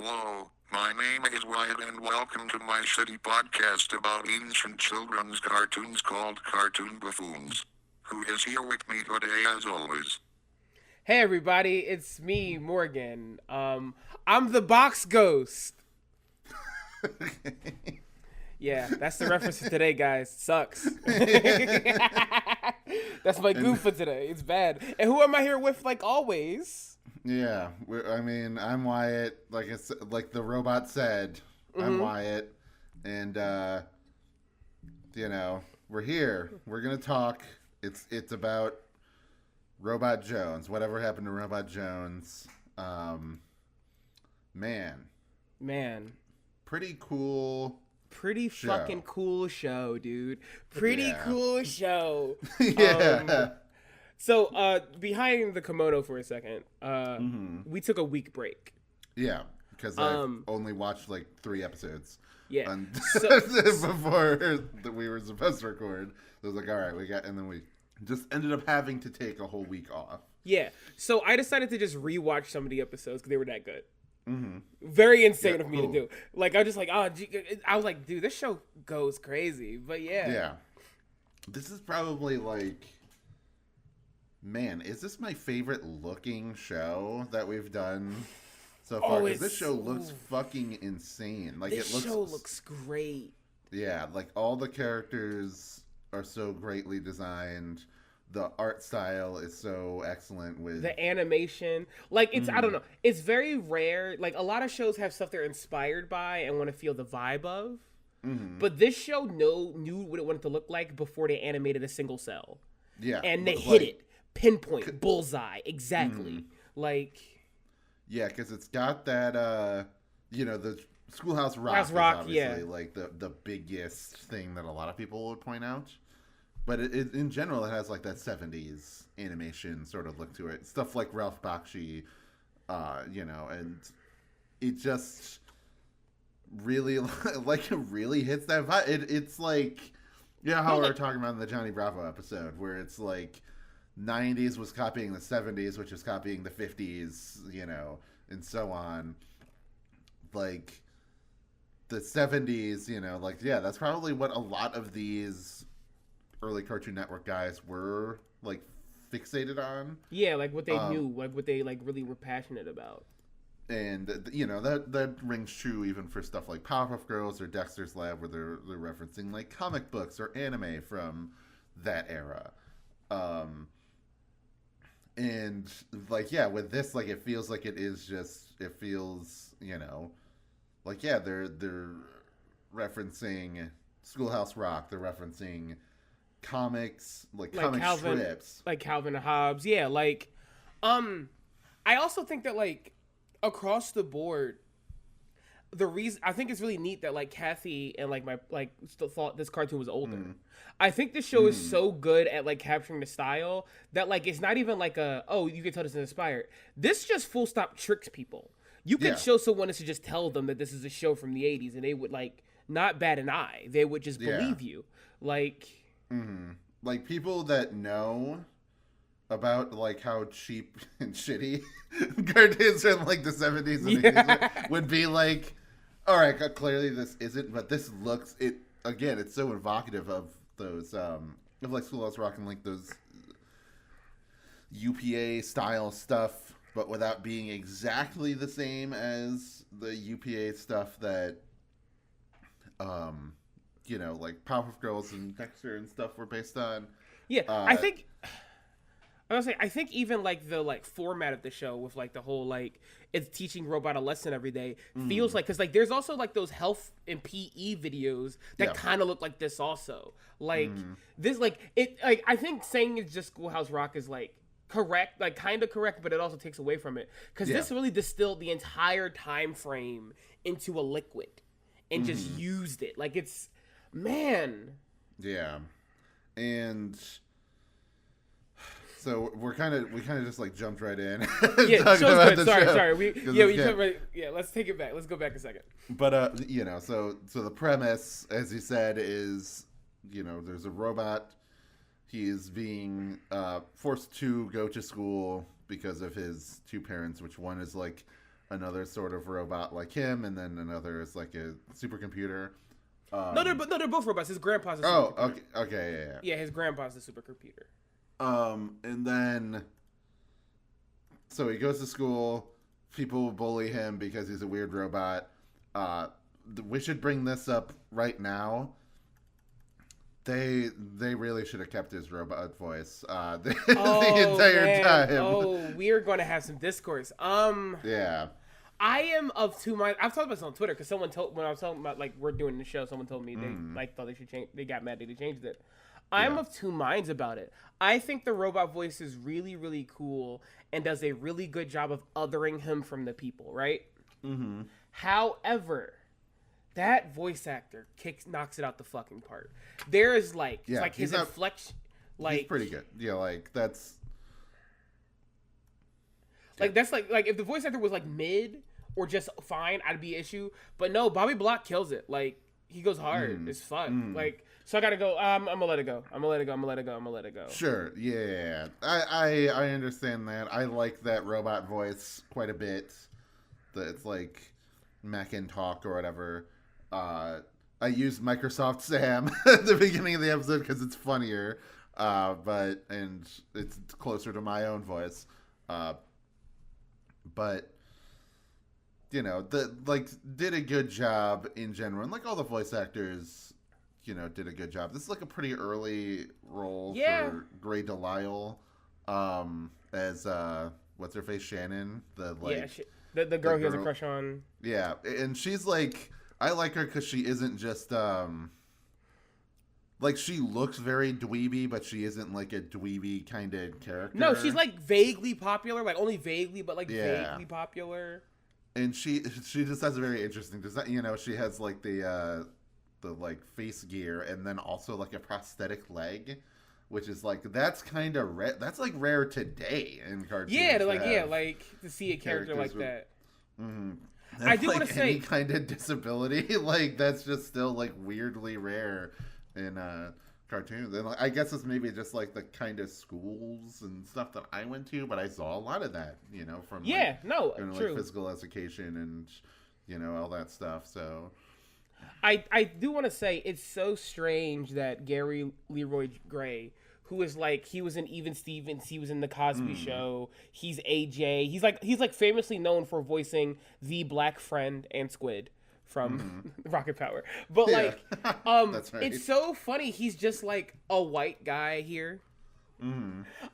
Hello, my name is Wyatt and welcome to my shitty podcast about ancient children's cartoons called Cartoon Buffoons. Who is here with me today as always? Hey everybody, it's me, Morgan. I'm the box ghost. Yeah, that's the reference for today, guys. Sucks. That's my goof for today. It's bad. And who am I here with, like always? Yeah, I'm Wyatt. Like the robot said, I'm Wyatt, and we're here. We're gonna talk. It's about Robot Jones. Whatever happened to Robot Jones? Man, pretty cool. Pretty show. fucking cool show, dude. Pretty cool show. Yeah. So, behind the kimono for a second, we took a week break. Yeah, because I've only watched like 3 episodes. Yeah. Before we were supposed to record, I was like, all right, and then we just ended up having to take a whole week off. Yeah. So I decided to just rewatch some of the episodes because they were that good. Mm-hmm. Very insane of me to do. Like, I was just like, I was like, dude, this show goes crazy. But yeah. Yeah. This is probably like, man, is this my favorite looking show that we've done so far? Because this show looks fucking insane. Like, this show looks great. Yeah, like all the characters are so greatly designed. The art style is so excellent with the animation. Like, it's I don't know. It's very rare. Like, a lot of shows have stuff they're inspired by and want to feel the vibe of. Mm-hmm. But this show knew what it wanted to look like before they animated a single cell. Yeah. And they hit it. Pinpoint. Bullseye. Exactly. Like. Yeah, because it's got that, the Schoolhouse Rock is obviously like the biggest thing that a lot of people would point out. But in general, it has like that 70s animation sort of look to it. Stuff like Ralph Bakshi, and it just really, really hits that vibe. It's like, how we were talking about in the Johnny Bravo episode, where it's like 90s was copying the 70s, which is copying the 50s, and so on. Like, the 70s, that's probably what a lot of these early Cartoon Network guys were like fixated on. Yeah, like what they knew, like what they like really were passionate about. And that rings true even for stuff like Powerpuff Girls or Dexter's Lab, where they're referencing like comic books or anime from that era. And like with this, like it feels like they're referencing Schoolhouse Rock, they're referencing comics, like comic strips, like Calvin and Hobbes. Yeah, like I also think that like across the board, the reason I think it's really neat that like Kathy and like my like still thought this cartoon was older. I think this show is so good at like capturing the style that like it's not even like you can tell this is inspired. This just full stop tricks people. You could show someone this to just tell them that this is a show from the 80s and they would like not bat an eye. They would just believe you. Like like people that know about like how cheap and shitty cartoons from like the 70s and 80s would be like, all right, clearly this isn't, but this looks it's so evocative of those of like Schoolhouse Rock and like those UPA style stuff, but without being exactly the same as the UPA stuff that like Powerpuff Girls and Dexter and stuff were based on. Yeah, I think even like the like format of the show with like the whole like it's teaching robot a lesson every day feels like, because like there's also like those health and PE videos that kind of look like this also. Like this like it like I think saying it's just Schoolhouse Rock is like correct, like kind of correct, but it also takes away from it because this really distilled the entire time frame into a liquid and just used it. Like it's man. Yeah. And so we kind of just like jumped right in. Yeah, show's good. Sorry. We jumped right. Yeah, let's take it back. Let's go back a second. But so the premise, as you said, is there's a robot. He is being forced to go to school because of his 2 parents, which one is like another sort of robot like him, and then another is like a supercomputer. No, they're both robots. His grandpa's a supercomputer. supercomputer. Okay, yeah. Yeah, his grandpa's a supercomputer. And then, so he goes to school. People bully him because he's a weird robot. We should bring this up right now. They really should have kept his robot voice the entire time. Oh, we are going to have some discourse. Yeah. I am of two minds. I've talked about this on Twitter because someone told when I was talking about like we're doing the show. Someone told me they like thought they should change. They got mad that they changed it. I'm of two minds about it. I think the robot voice is really, really cool and does a really good job of othering him from the people, right? Mm-hmm. However, that voice actor knocks it out the fucking park. There is like, like his inflection, like he's pretty good. Yeah, like that's like if the voice actor was like mid or just fine, I'd be an issue. But no, Bobby Block kills it. Like he goes hard. It's fun. Like. So I gotta go. I'm gonna let it go. Sure. Yeah. I understand that. I like that robot voice quite a bit. It's like Mac and Talk or whatever. I used Microsoft Sam at the beginning of the episode because it's funnier, and it's closer to my own voice. But you know, did a good job in general, and like all the voice actors. You know, did a good job. This is like a pretty early role for Grey Delisle, as what's her face, Shannon, the girl he has a crush on. Yeah, and she's like, I like her because she isn't just like she looks very dweeby, but she isn't like a dweeby kind of character. No, she's like vaguely popular, like only vaguely, but like vaguely popular. And she just has a very interesting design. You know, she has like the like face gear and then also like a prosthetic leg, which is like that's kind of rare. That's like rare today in cartoons. Like to see a character like that. Mm-hmm. I do want to say any kind of disability, like that's just still like weirdly rare in cartoons. And I guess it's maybe just like the kind of schools and stuff that I went to, but I saw a lot of that, you know, from true. Like physical education and you know all that stuff. So. I do want to say it's so strange that Gary Leroy Gray, who is like he was in Even Stevens, he was in the Cosby Show, he's AJ, he's like famously known for voicing the Black Friend and Squid from Rocket Power. But That's right. It's so funny. He's just like a white guy here.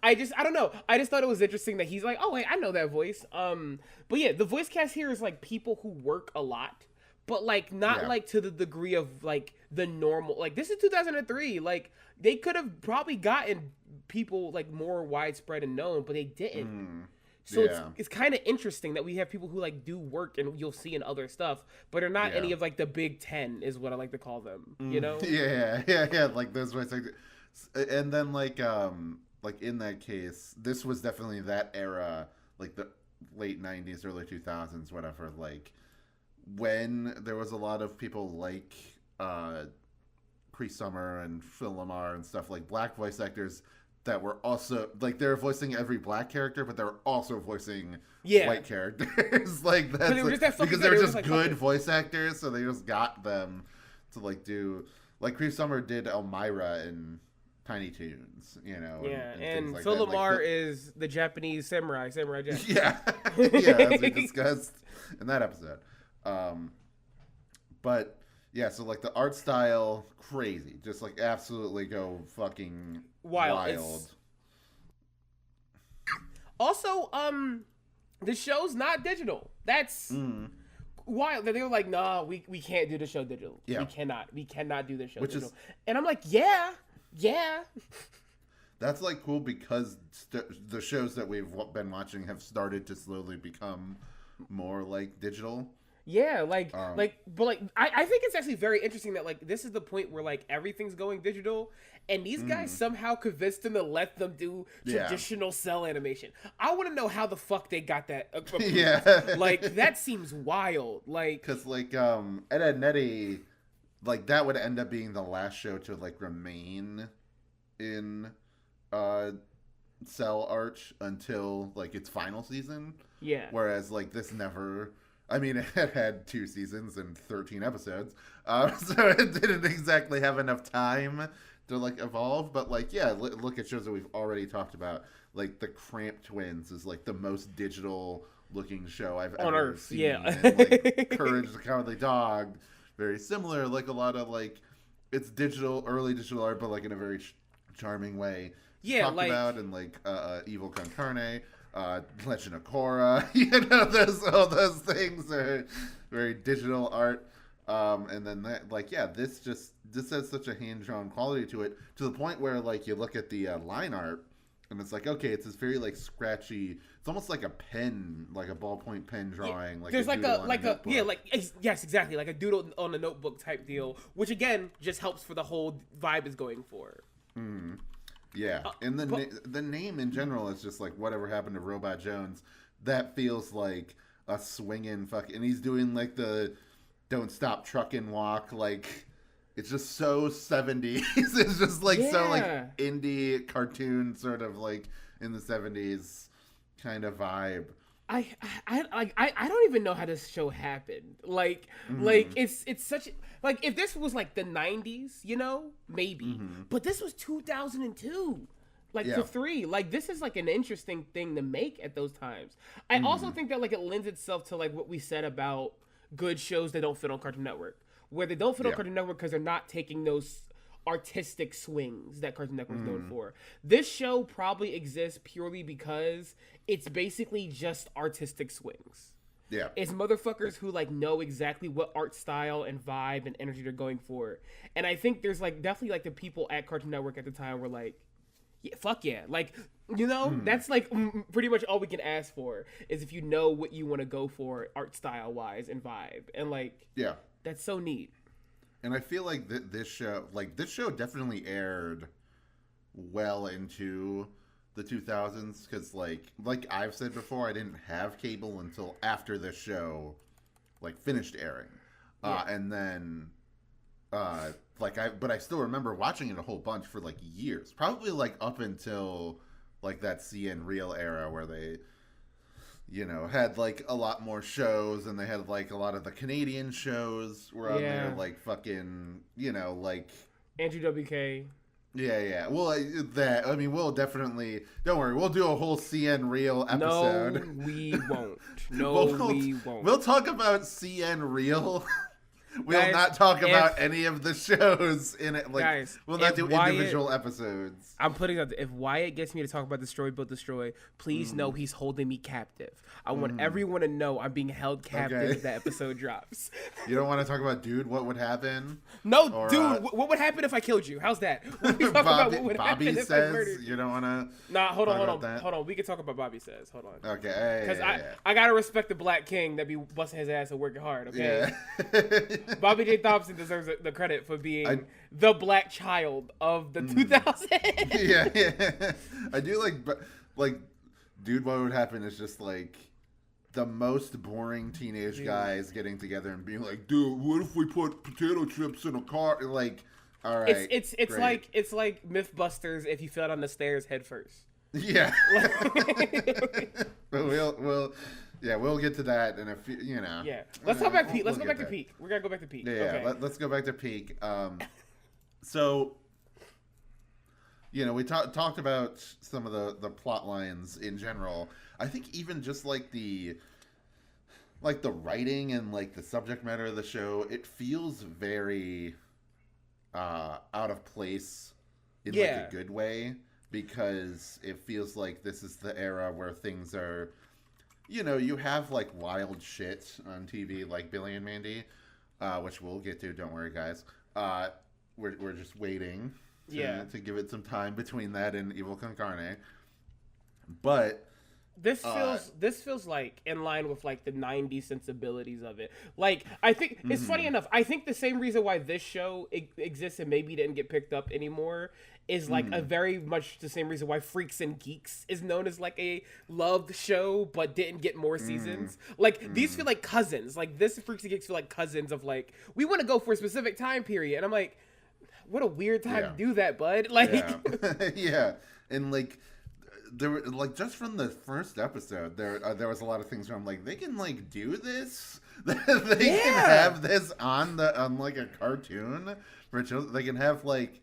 I don't know. I just thought it was interesting that he's like, oh wait, I know that voice. But yeah, the voice cast here is like people who work a lot. But, like, not, like, to the degree of, like, the normal... Like, this is 2003. Like, they could have probably gotten people, like, more widespread and known, but they didn't. So it's kind of interesting that we have people who, like, do work and you'll see in other stuff, but are not any of, like, the Big Ten is what I like to call them, you know? Yeah. Like, those voice actors. And then, like, in that case, this was definitely that era, like, the late 90s, early 2000s, whatever, like... When there was a lot of people like Cree Summer and Phil Lamar and stuff, like black voice actors that were also like they were voicing every black character, but they were also voicing white characters. Like that's because they were just good voice actors, so they just got them to like do like Cree Summer did Elmira in Tiny Toons, you know. Yeah, and like Phil Lamar is the Japanese Samurai Jack. Yeah, as we discussed in that episode. But yeah, so like the art style, crazy, just like absolutely go fucking wild. Also, the show's not digital. That's wild. They were like, nah, we can't do the show digital. Yeah. We cannot do the show digital. And I'm like, yeah. That's like cool because the shows that we've been watching have started to slowly become more like digital. Yeah, I think it's actually very interesting that like this is the point where like everything's going digital, and these guys somehow convinced them to let them do traditional cell animation. I want to know how the fuck they got that. Like that seems wild. Like because like Ed, Edd n Eddy, like that would end up being the last show to like remain in Cell arch until like its final season. Yeah. Whereas like this never. I mean, it had 2 seasons and 13 episodes, so it didn't exactly have enough time to like evolve. But like, yeah, look at shows that we've already talked about. Like the Cramp Twins is like the most digital looking show I've on ever Earth. seen. Yeah. And, like, Courage the Cowardly Dog, very similar. Like a lot of like, it's digital, early digital art, but like in a very charming way. Yeah, talked like about and like Evil Con Carne. Legend of Korra, all those things are very digital art, and then that, like, yeah, this has such a hand-drawn quality to it, to the point where like you look at the line art, and it's like, okay, it's this very like scratchy, it's almost like a pen, like a ballpoint pen drawing, like there's a yes, exactly, like a doodle on a notebook type deal, which again just helps for the whole vibe is going for. Mm-hmm. Yeah, and the name in general is just like whatever happened to Robot Jones. That feels like a swinging and he's doing like the don't stop trucking walk. Like it's just so 70s. It's just like so like indie cartoon sort of like in the 70s kind of vibe. I don't even know how this show happened. Like it's such like if this was like the 90s, you know, maybe. But this was 2002. Like for 3. Like this is like an interesting thing to make at those times. I also think that like it lends itself to like what we said about good shows that don't fit on Cartoon Network. Where they don't fit on Cartoon Network because they're not taking those artistic swings that Cartoon Network is known for. This show probably exists purely because it's basically just artistic swings. Yeah. It's motherfuckers who like know exactly what art style and vibe and energy they're going for. And I think there's like definitely like the people at Cartoon Network at the time were like, yeah, fuck yeah. Like, you know, that's like pretty much all we can ask for is if you know what you want to go for art style wise and vibe. And like, yeah, that's so neat. And I feel like this show definitely aired well into the 2000s because like I've said before, I didn't have cable until after this show like finished airing, and then but I still remember watching it a whole bunch for like years, probably like up until like that CN Real era where they, you know, had like a lot more shows and they had like a lot of the Canadian shows were on there, like fucking, you know, like Andrew WK. Yeah. Well, we'll definitely, don't worry, we'll do a whole CN Real episode. No, we won't. We won't. We'll talk about CN Real. We'll not talk about any of the shows in it. Like, guys, we'll not do individual episodes. I'm putting out. If Wyatt gets me to talk about Destroy, Build, Destroy, please know he's holding me captive. I want everyone to know I'm being held captive if that episode drops. You don't want to talk about, dude, what would happen? No, or, dude, what would happen if I killed you? How's that? Bobby says you don't want to. Nah, hold on. We can talk about Bobby Says. Hold on. Okay. Because I gotta respect the Black King that be busting his ass and working hard. Okay. Yeah. Bobby J. Thompson deserves the credit for being the black child of the 2000s. Yeah. I do like, dude, what would happen is just like the most boring teenage guys getting together and being like, dude, what if we put potato chips in a car? Like, all right. It's like Mythbusters if you fell down the stairs head first. Yeah. But we'll get to that in a few, you know. Yeah. Let's go back to Peak. Let's go back to Peak. We're going to go back to Peak. Yeah, okay. Let's go back to Peak. So, you know, we talked about some of the plot lines in general. I think even just like the writing and like the subject matter of the show, it feels very out of place in like a good way, because it feels like this is the era where things are, you know, you have like wild shit on TV like Billy and Mandy, which we'll get to. Don't worry, guys. We're just waiting to give it some time between that and Evil Con Carne. But this feels like in line with like the 90s sensibilities of it. Like, I think it's funny enough. I think the same reason why this show exists and maybe didn't get picked up anymore is like a very much the same reason why Freaks and Geeks is known as like a loved show but didn't get more seasons. Like these feel like cousins. Like this Freaks and Geeks feel like cousins of like, we want to go for a specific time period. And I'm like, what a weird time to do that, bud. Like yeah. And like there were like just from the first episode, there was a lot of things where I'm like, they can like do this, they can have this on like a cartoon for children. They can have like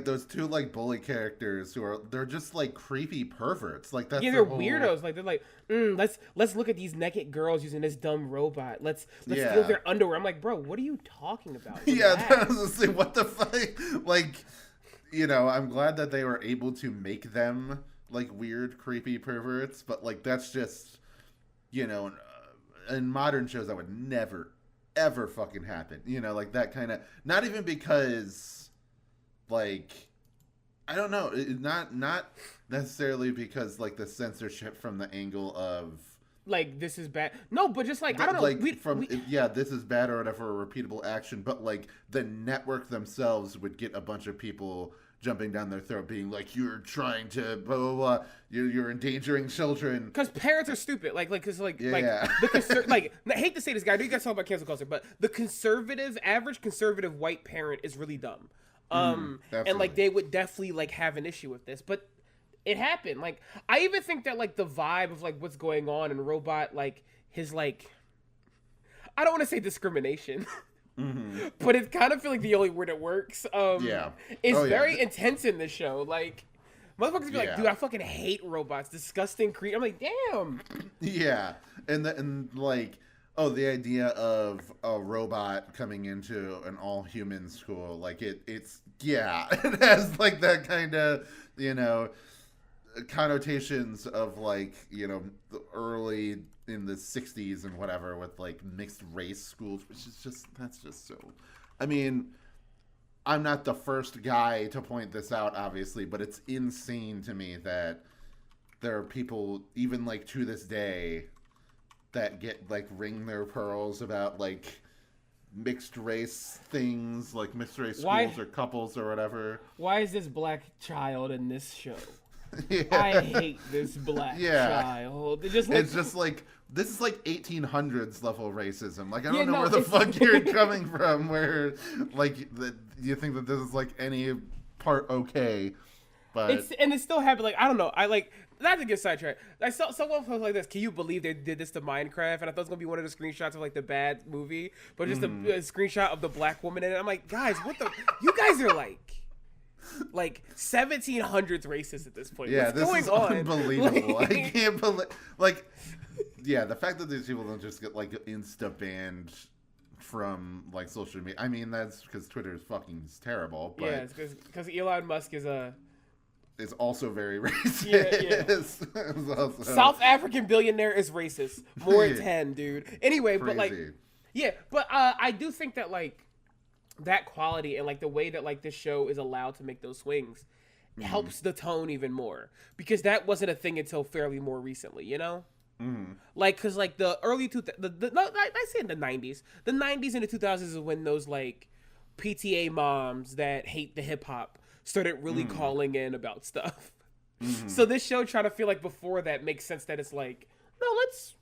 those two like bully characters they're just like creepy perverts. Like that's they're weirdos. Like they're like, let's look at these naked girls using this dumb robot. Let's feel their underwear. I'm like, bro, what are you talking about? That was the thing. What the fuck? Like, I'm glad that they were able to make them like weird, creepy perverts. But like that's just, in modern shows that would never, ever fucking happen. Like that kind of. Not even because. Like, I don't know, not necessarily because like the censorship from the angle of like this is bad. No, but just like I don't know, like this is bad or whatever, repeatable action. But like the network themselves would get a bunch of people jumping down their throat, being like, "You're trying to blah blah blah. You're endangering children." Because parents are stupid. Like I hate to say this, guy. I know you guys talk about cancel culture, but the average conservative white parent is really dumb. And like they would definitely like have an issue with this, but it happened. Like I even think that like the vibe of like what's going on in Robot, like his like, I don't want to say discrimination, but it kind of feel like the only word that works. It's very intense in this show. Like motherfuckers be like, dude, I fucking hate robots, disgusting creature. I'm like, damn. Yeah, and like. Oh, the idea of a robot coming into an all-human school, like it has like that kind of, connotations of like, the early in the 60s and whatever with like mixed race schools, which is that's just so, I mean, I'm not the first guy to point this out, obviously, but it's insane to me that there are people, even like to this day, that get like ring their pearls about like mixed race things, like mixed race schools or couples or whatever. Why is this black child in this show? I hate this black child. It's just like this is like 1800s level racism. Like I don't know where the fuck you're coming from. Where like you think that this is like any part okay, but it's still happening. Like I don't know. I like. Not to get sidetracked. I saw someone post like this. Can you believe they did this to Minecraft? And I thought it was gonna be one of the screenshots of like the bad movie, but just a screenshot of the black woman in it. I'm like, guys, what the? You guys are like 1700s racist at this point. Yeah, what's going on? Unbelievable. Like, I can't believe. Like, yeah, the fact that these people don't just get like insta banned from like social media. I mean, that's because Twitter is fucking terrible. But yeah, it's because Elon Musk is also very racist. Yeah. Also... South African billionaire is racist. More than 10, dude. Anyway, crazy. but I do think that like that quality and like the way that like this show is allowed to make those swings helps the tone even more, because that wasn't a thing until fairly more recently, Like, because like the early I say in the 90s and the 2000s is when those like PTA moms that hate the hip hop started really calling in about stuff. So this show trying to feel like before that makes sense that it's like, no, let's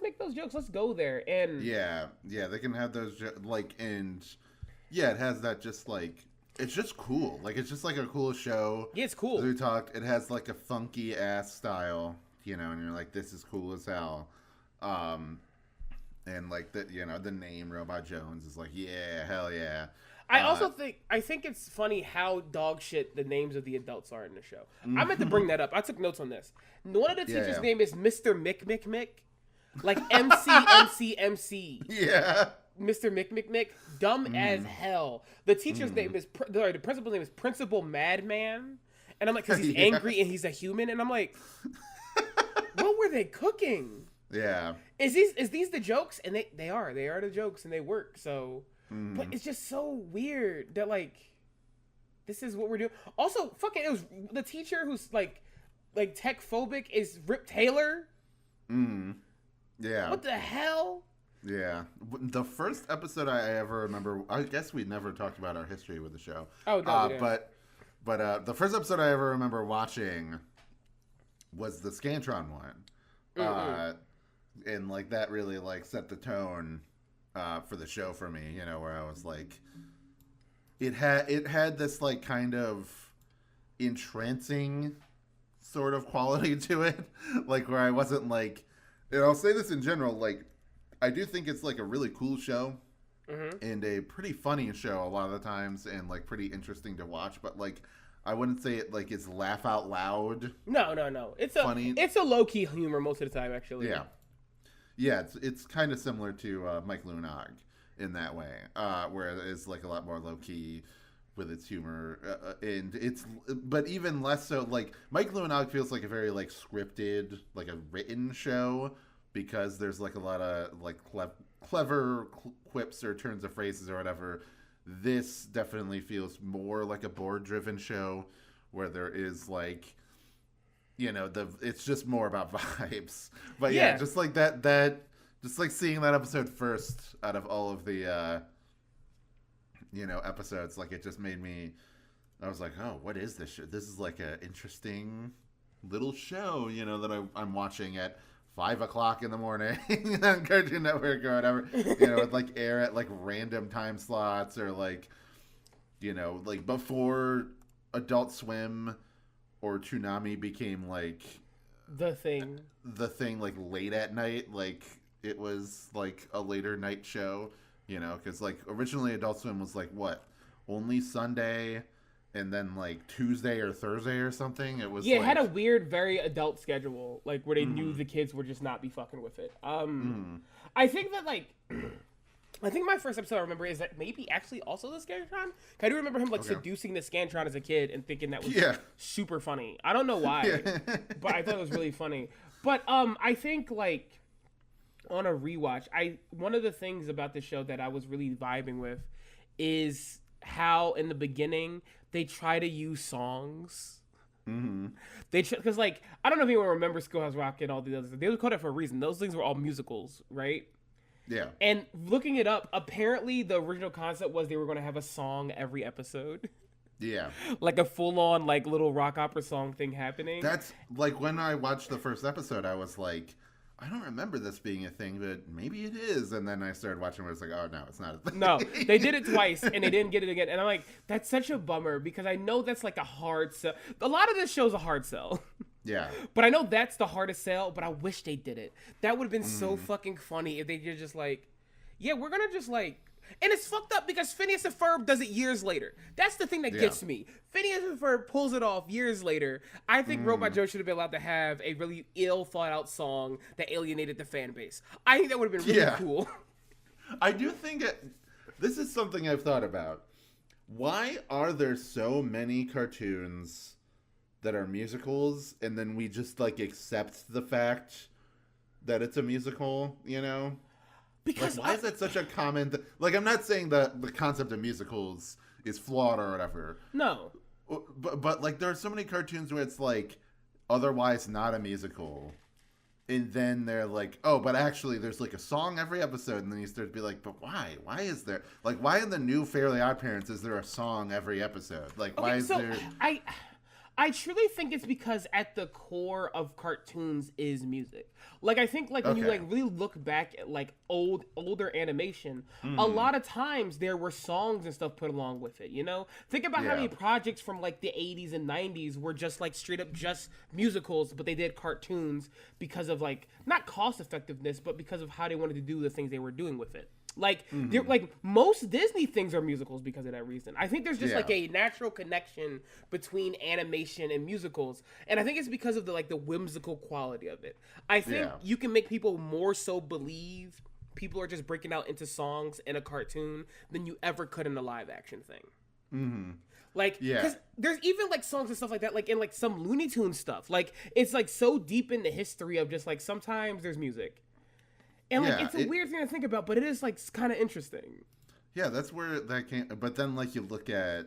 make those jokes. Let's go there. And they can have those it has that just like, it's just cool. Like it's just like a cool show. Yeah, it's cool. As we talked, it has like a funky ass style, and you're like, this is cool as hell. And like the name Robot Jones is like, yeah, hell yeah. I think it's funny how dog shit the names of the adults are in the show. I meant to bring that up. I took notes on this. One of the teachers' name is Mr. Mick. Like MC. Yeah. Mr. Mick. Dumb as hell. The teacher's name is, the principal's name is Principal Madman. And I'm like, because he's angry and he's a human. And I'm like, what were they cooking? Yeah. Is these the jokes? And they are the jokes and they work. So... But it's just so weird that like this is what we're doing. Also, fucking it was the teacher who's like tech phobic is Rip Taylor. Yeah. What the hell? Yeah. The first episode I ever remember, I guess we never talked about our history with the show. Oh, no, but the first episode I ever remember watching was the Scantron one. And like that really like set the tone for the show for me, where I was like, it had this like kind of entrancing sort of quality to it, like where I wasn't like, and I'll say this in general, like I do think it's like a really cool show and a pretty funny show a lot of the times, and like pretty interesting to watch, but like I wouldn't say it like it's laugh out loud. No. It's funny. It's a low key humor most of the time, actually. Yeah. It's kind of similar to Mike Lunog in that way, where it's like a lot more low key with its humor, and but even less so. Like Mike Lunog feels like a very like scripted, like a written show, because there's like a lot of like clever quips or turns of phrases or whatever. This definitely feels more like a board-driven show where there is like, it's just more about vibes. But yeah, just like that, just like seeing that episode first out of all of the, episodes, like it just made me, I was like, oh, what is this show? This is like an interesting little show, that I'm watching at 5 o'clock in the morning on Cartoon Network or whatever, it'd like air at like random time slots, or like, like before Adult Swim or Toonami became like the thing like late at night, like it was like a later night show, because like originally Adult Swim was like what, only Sunday and then like Tuesday or Thursday or something. It was it had a weird, very adult schedule, like where they knew the kids would just not be fucking with it. I think that like, I think my first episode I remember is that maybe actually also the Scantron. I do remember him like seducing the Scantron as a kid and thinking that was super funny. I don't know why, but I thought it was really funny. But I think like on a rewatch, one of the things about the show that I was really vibing with is how in the beginning they try to use songs. Because like I don't know if anyone remembers Schoolhouse Rock and all the others. They were called it for a reason. Those things were all musicals, right? Yeah. And looking it up, apparently the original concept was they were going to have a song every episode. Yeah. Like a full-on like little rock opera song thing happening. That's like when I watched the first episode, I was like, I don't remember this being a thing, but maybe it is. And then I started watching where it's like, oh no, it's not a thing. No, they did it twice and they didn't get it again. And I'm like, that's such a bummer because I know that's like a hard sell. A lot of this show's a hard sell. Yeah. But I know that's the hardest sell, but I wish they did it. That would have been so fucking funny if they did just like, yeah, we're going to just like, and it's fucked up because Phineas and Ferb does it years later. That's the thing that gets me. Phineas and Ferb pulls it off years later. I think Robot Joe should have been allowed to have a really ill thought out song that alienated the fan base. I think that would have been really cool. I do think this is something I've thought about. Why are there so many cartoons that are musicals and then we just like accept the fact that it's a musical, Because like, why is that such a common like, I'm not saying that the concept of musicals is flawed or whatever. No. But like there are so many cartoons where it's like otherwise not a musical. And then they're like, oh, but actually there's like a song every episode. And then you start to be like, but why? Why is there like why in the new Fairly Odd Parents is there a song every episode? Like why is there I truly think it's because at the core of cartoons is music. Like I think like when you like really look back at like older animation, a lot of times there were songs and stuff put along with it, Think about how many projects from like the 80s and 90s were just like straight up just musicals, but they did cartoons because of like not cost effectiveness, but because of how they wanted to do the things they were doing with it. Like, they're like most Disney things are musicals because of that reason. I think there's just like a natural connection between animation and musicals, and I think it's because of the like the whimsical quality of it. I think you can make people more so believe people are just breaking out into songs in a cartoon than you ever could in a live action thing. Like, because there's even like songs and stuff like that, like in like some Looney Tunes stuff. Like, it's like so deep in the history of just like sometimes there's music. And like it's a weird thing to think about, but it is like kind of interesting. Yeah, that's where that came. But then like you look at,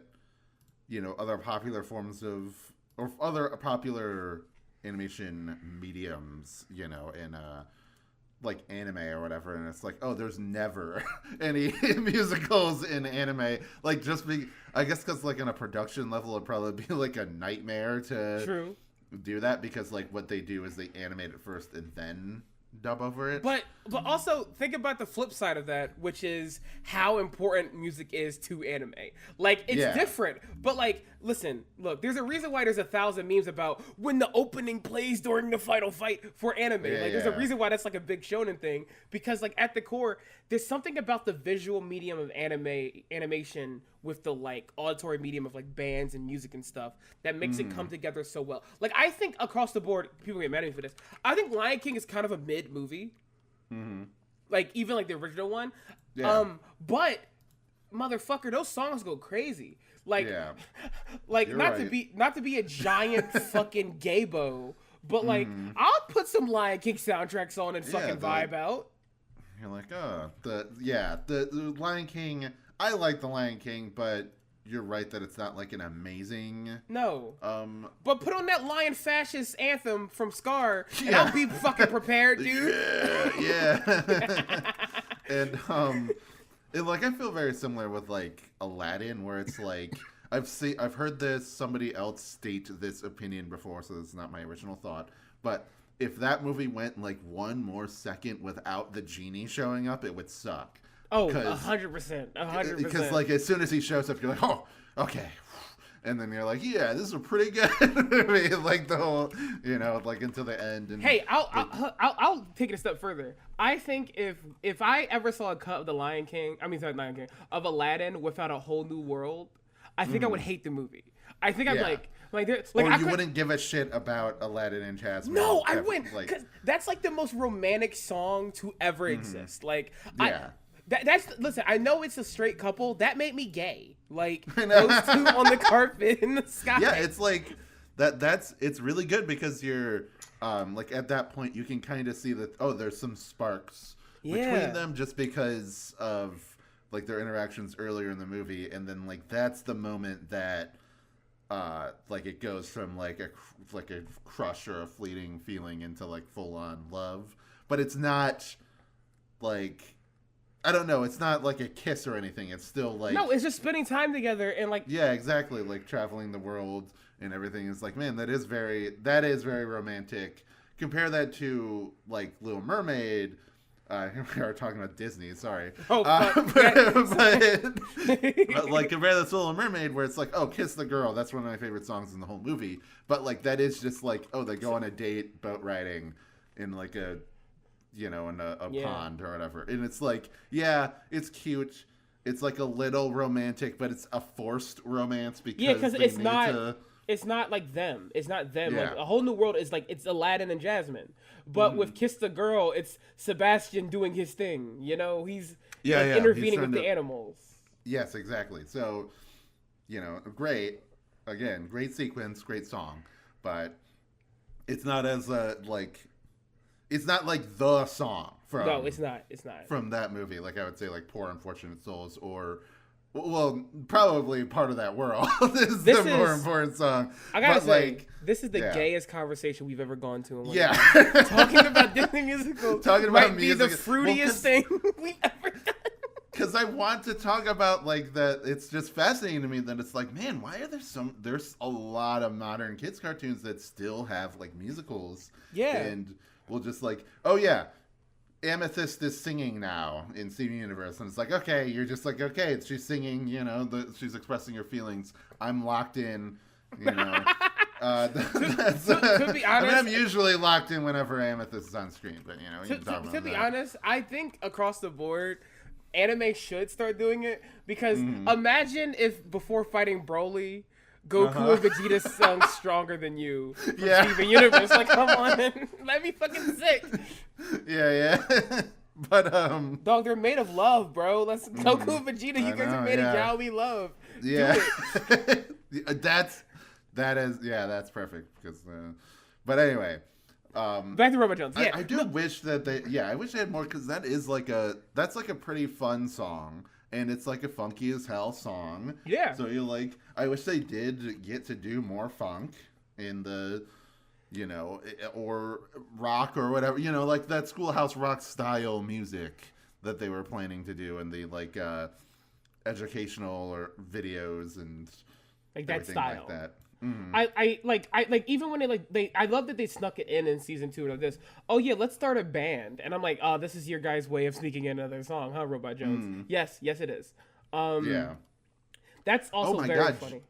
other popular forms of or other popular animation mediums, in like anime or whatever, and it's like, oh, there's never any musicals in anime. Like I guess because like on a production level, it'd probably be like a nightmare to do that because like what they do is they animate it first and then dub over it. But also think about the flip side of that, which is how important music is to anime. Like, it's different, but like, listen, look, there's a reason why there's 1,000 memes about when the opening plays during the final fight for anime. There's a reason why that's like a big shonen thing, because like at the core, there's something about the visual medium of animation with the like auditory medium of like bands and music and stuff that makes it come together so well. Like, I think across the board, people get mad at me for this, I think Lion King is kind of a mid movie. Like, even like the original one. But motherfucker, those songs go crazy. Like, like, not to be a giant fucking gaybo, but like, I'll put some Lion King soundtracks on and fucking vibe out. You're like, the Lion King. I like the Lion King, but you're right that it's not like an amazing. No. But put on that Lion Fascist anthem from Scar, and I'll be fucking prepared, dude. And like, I feel very similar with like Aladdin, where it's like I've heard somebody else state this opinion before, so this is not my original thought, but if that movie went like one more second without the genie showing up, it would suck. Oh, 100%. 100%. Because, like, as soon as he shows up, you're like, oh, okay. And then you're like, yeah, this is a pretty good movie. Like, the whole, like, until the end. And hey, I'll take it a step further. I think if I ever saw a cut of of Aladdin without a whole new world, I think I would hate the movie. I think I'm like you wouldn't give a shit about Aladdin and Jasmine. No, I wouldn't. Because that's, like, the most romantic song to ever exist. Like, listen, I know it's a straight couple. That made me gay. Like, those two on the carpet in the sky. Yeah, it's like it's really good because you're like, at that point you can kind of see that there's some sparks between them just because of like their interactions earlier in the movie, and then like that's the moment that like it goes from like a crush or a fleeting feeling into like full on love. But it's not like, I don't know, it's not like a kiss or anything. It's still like... No, it's just spending time together and like... Yeah, exactly. Like traveling the world and everything is like, man, that is very romantic. Compare that to like Little Mermaid. We are talking about Disney, sorry. Oh, but like compare that to Little Mermaid, where it's like, oh, kiss the girl. That's one of my favorite songs in the whole movie. But like that is just like, oh, they go on a date boat riding in like a... in a pond or whatever. And it's like, yeah, it's cute. It's like a little romantic, but it's a forced romance because it's not like them. It's not them. Yeah. Like, A Whole New World is like, it's Aladdin and Jasmine. But with Kiss the Girl, it's Sebastian doing his thing. He's intervening with the animals. Yes, exactly. So, great. Again, great sequence, great song. But it's not as it's not like the song from... No, it's not. It's not. From that movie. Like, I would say, like, Poor Unfortunate Souls or... Well, probably Part of That World is the more important song. I gotta say, this is the gayest conversation we've ever gone to. Talking about Disney musicals might be the fruitiest thing we've ever done. Because I want to talk about, like, that. It's just fascinating to me that it's like, man, why are there's a lot of modern kids cartoons that still have, like, musicals. Yeah. And... we'll just like, oh yeah, Amethyst is singing now in Steven Universe, and it's like, okay, you're just like, okay, she's singing, she's expressing her feelings. I'm locked in, Could be honest, I'm usually locked in whenever Amethyst is on screen, but to be honest, I think across the board, anime should start doing it because imagine if before fighting Broly, Goku and Vegeta sung Stronger Than You from Steven Universe. Like, come on, let me fucking sick. Yeah. But, dog, they're made of love, bro. Goku and Vegeta, you guys are made of yaoi love. Yeah. That's perfect. Because, but anyway. Back to Robot Jones. Yeah. I do wish that I wish they had more, because that's like a pretty fun song. And it's like a funky as hell song. Yeah. So you're like, I wish they did get to do more funk in the, or rock or whatever, like that Schoolhouse Rock style music that they were planning to do in the like educational or videos and like that style. Like that. I like even when they I love that they snuck it in season 2 of this. Oh yeah, let's start a band, and I'm like, oh, this is your guys' way of sneaking in another song, huh, Robot Jones? Yes, it is. Yeah, that's also very funny.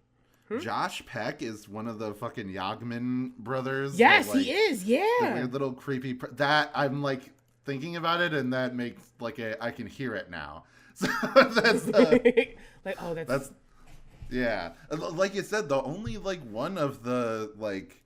Josh Peck is one of the fucking Yagman brothers. Yes, that, like, he is. Yeah, the weird little creepy. That I'm like thinking about it, and that makes like I can hear it now. So that's like, oh, that's yeah. Like you said, the only like one of the like,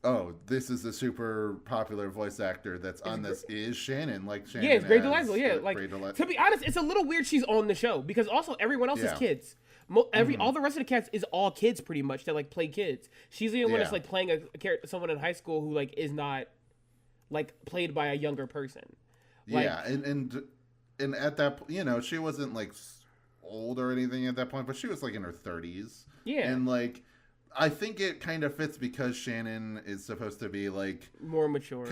oh, this is a super popular voice actor that's on this is Shannon. Like Shannon. Yeah, it's Grey DeLisle. Yeah, like to be honest, it's a little weird she's on the show because also everyone else is kids. All the rest of the cast is all kids pretty much that like play kids. She's the only one that's like playing someone in high school who like is not like played by a younger person. Like, yeah, and at that, you know, she wasn't like old or anything at that point, but she was like in her 30s. Yeah, and like I think it kind of fits because Shannon is supposed to be like more mature.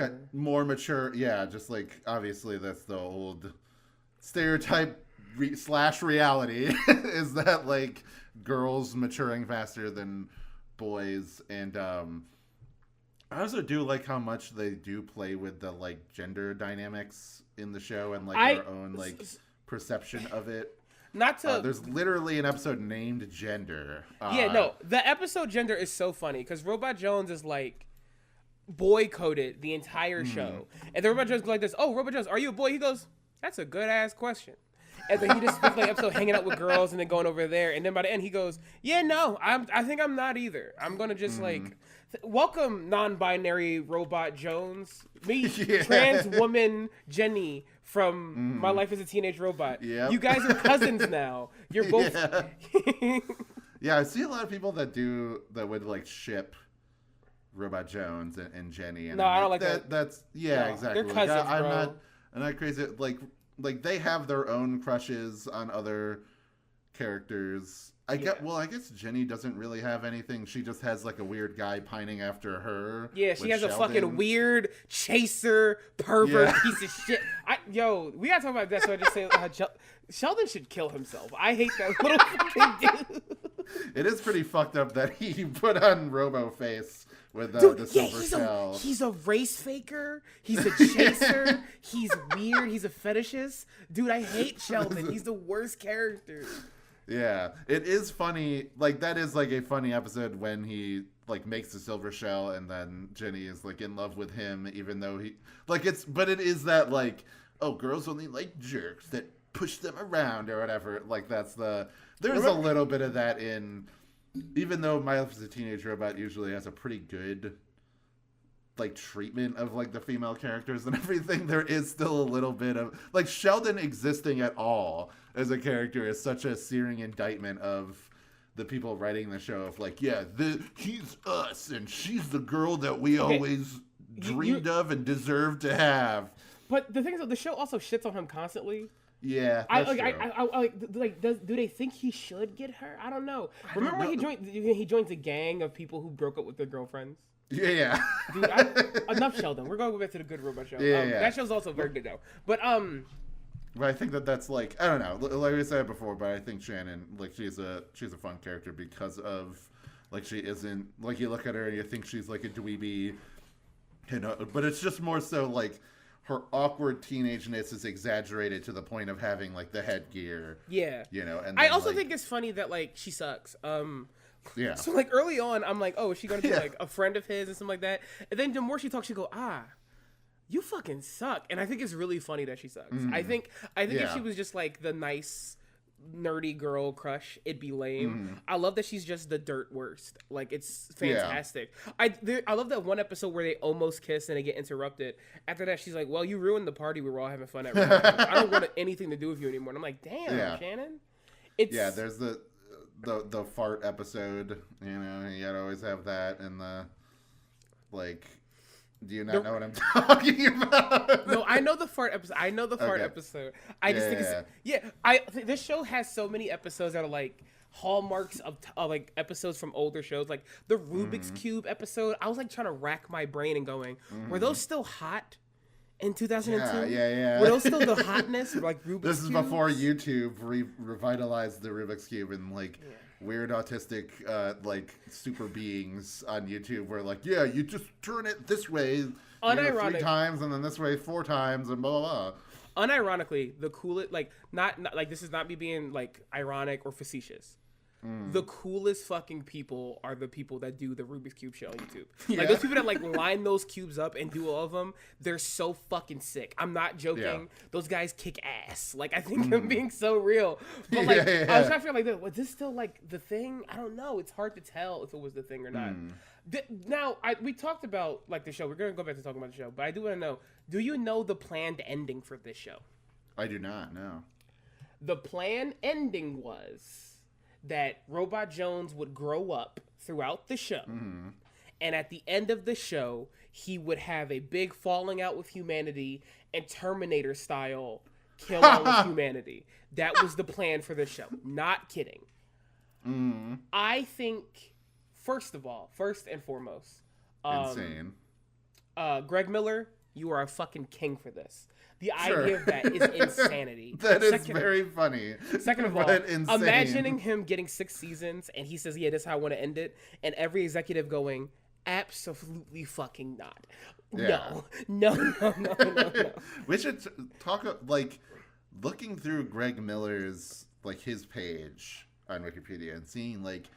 Yeah, just like obviously that's the old stereotype / reality is that like girls maturing faster than boys. And I also do like how much they do play with the like gender dynamics in the show and like our own like perception of it. Not to there's literally an episode named Gender. Yeah, no, the episode Gender is so funny because Robot Jones is like boy coded the entire show, and then Robot Jones goes like this: "Oh, Robot Jones, are you a boy?" He goes, "That's a good ass question." And then he just spends like episode hanging out with girls and then going over there. And then by the end, he goes, "Yeah, no, I think I'm not either. I'm gonna just like welcome non-binary Robot Jones, me trans woman Jenny from My Life as a Teenage Robot. Yep. You guys are cousins now. You're both." Yeah, I see a lot of people that would like ship Robot Jones and Jenny. And no, I don't like that. That's exactly. They're cousins, I'm bro. not crazy. Like they have their own crushes on other characters. I guess Jenny doesn't really have anything. She just has like a weird guy pining after her. Yeah, she has Sheldon. A fucking weird chaser pervert piece of shit. We gotta talk about that. So I just say Sheldon should kill himself. I hate that little fucking dude. It is pretty fucked up that he put on Robo face with the silver shell. He's a race faker. He's a chaser. He's weird. He's a fetishist. Dude, I hate Sheldon. He's the worst character. Yeah, it is funny. Like that is like a funny episode when he like makes the silver shell and then Jenny is like in love with him, even though he like but it is that like, oh, girls only like jerks that push them around or whatever. Like there's a little bit of that in. Even though My Life as a Teenage Robot usually has a pretty good like treatment of like the female characters and everything, there is still a little bit of like Sheldon existing at all as a character is such a searing indictment of the people writing the show of like, he's us and she's the girl that we always dreamed of and deserved to have. But the thing is, the show also shits on him constantly. Yeah, do they think he should get her? I don't know. Remember when he joins a gang of people who broke up with their girlfriends? Yeah. Dude, enough Sheldon. We're going back to the good Robot show. That show's also very good though. But I think that's like, I don't know. Like we said before, but I think Shannon, like she's a fun character because of like she isn't like you look at her and you think she's like a dweeby, you know. But it's just more so like. Her awkward teenageness is exaggerated to the point of having like the headgear. Yeah. You know, and I also think it's funny that like she sucks. Yeah. So like early on, I'm like, oh, is she gonna be like a friend of his and something like that? And then the more she talks, she go, you fucking suck. And I think it's really funny that she sucks. I think if she was just like the nice nerdy girl crush, it'd be lame. I love that she's just the dirt worst. Like it's fantastic. I love that one episode where they almost kiss and they get interrupted. After that, she's like, "Well, you ruined the party we were all having fun at. I don't want anything to do with you anymore." And I'm like, "Damn, Shannon." There's the fart episode. You know, you gotta always have that, and the like. Do you not know what I'm talking about? No, I know the fart episode. Episode. I just think this show has so many episodes that are like hallmarks of like episodes from older shows. Like the Rubik's Cube episode. I was like trying to rack my brain and going, were those still hot in 2002. Yeah. Were those still the hotness? Like Rubik's This is cubes? before YouTube revitalized the Rubik's Cube and like weird autistic like super beings on YouTube were like, yeah, you just turn it this way 3 times and then this way 4 times and blah blah blah. Unironically, the coolest, like not like this is not me being like ironic or facetious. The coolest fucking people are the people that do the Rubik's Cube show on YouTube. Like those people that like line those cubes up and do all of them, they're so fucking sick. I'm not joking. Yeah. Those guys kick ass. Like I think I'm being so real. But like I was trying to figure like, was this still like the thing? I don't know. It's hard to tell if it was the thing or not. Now we talked about like the show. We're gonna go back to talking about the show, but I do want to know: do you know the planned ending for this show? I do not know. The planned ending was that Robot Jones would grow up throughout the show, and at the end of the show, he would have a big falling out with humanity and Terminator style kill all of humanity. That was the plan for the show. Not kidding. I think, first and foremost, insane. Greg Miller, you are a fucking king for this. The idea of that is insanity. That is very funny. Second of all, imagining him getting 6 seasons and he says, yeah, this is how I want to end it. And every executive going, absolutely fucking not. Yeah. No. We should talk, like, looking through Greg Miller's, like, his page on Wikipedia and seeing, like,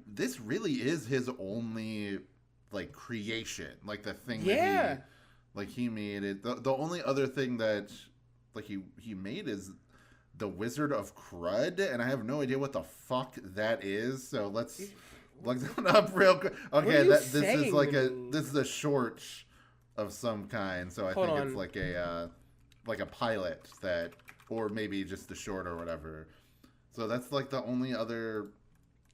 this really is his only, like, creation. Like, the thing that he made it. The only other thing that like he made is the Wizard of Crud, and I have no idea what the fuck that is. So let's look that up real quick. Okay, this is a short of some kind. So I think it's like a pilot that, or maybe just a short or whatever. So that's like the only other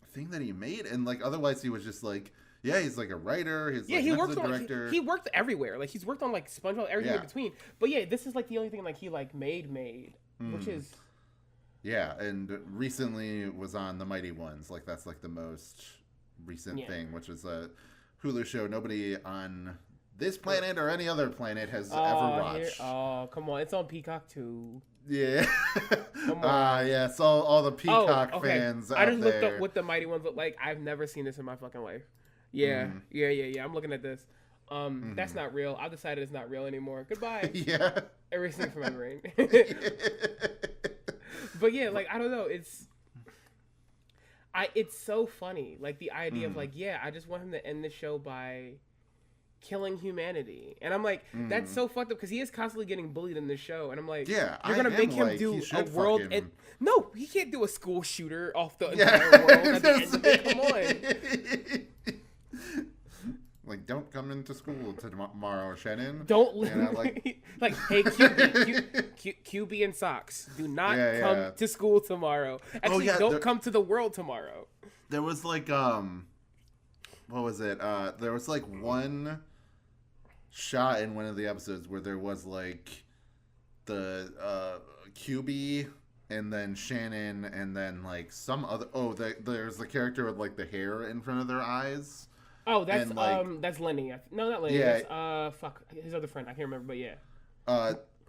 thing that he made, and like otherwise he was just like. Yeah, he's like a writer. He's like he works on director. He worked everywhere. Like he's worked on like SpongeBob, everything in between. But yeah, this is like the only thing like he like made, which is and recently was on The Mighty Ones. Like that's like the most recent thing, which is a Hulu show nobody on this planet or any other planet has ever watched. Come on, it's on Peacock too. Yeah. Come on. Yeah, so all the Peacock fans out there. I just looked up what The Mighty Ones look like. I've never seen this in my fucking life. Yeah. I'm looking at this. That's not real. I've decided it's not real anymore. Goodbye. Yeah. Erasing from my brain. But yeah, like I don't know. It's so funny. Like the idea of like, I just want him to end the show by killing humanity, and I'm like, that's so fucked up because he is constantly getting bullied in this show, and I'm like, you're gonna make him do a world. No, he can't do a school shooter off the entire world at the end of it. Come on. Like, don't come into school tomorrow, Shannon. Don't like, hey, QB and socks. Do not come to school tomorrow. Actually, don't come to the world tomorrow. There was like, what was it? There was like one shot in one of the episodes where there was like the QB and then Shannon and then like some other. There's the character with like the hair in front of their eyes. Oh, that's that's Lenny. No, not Lenny. Yeah. That's, his other friend. I can't remember, but yeah.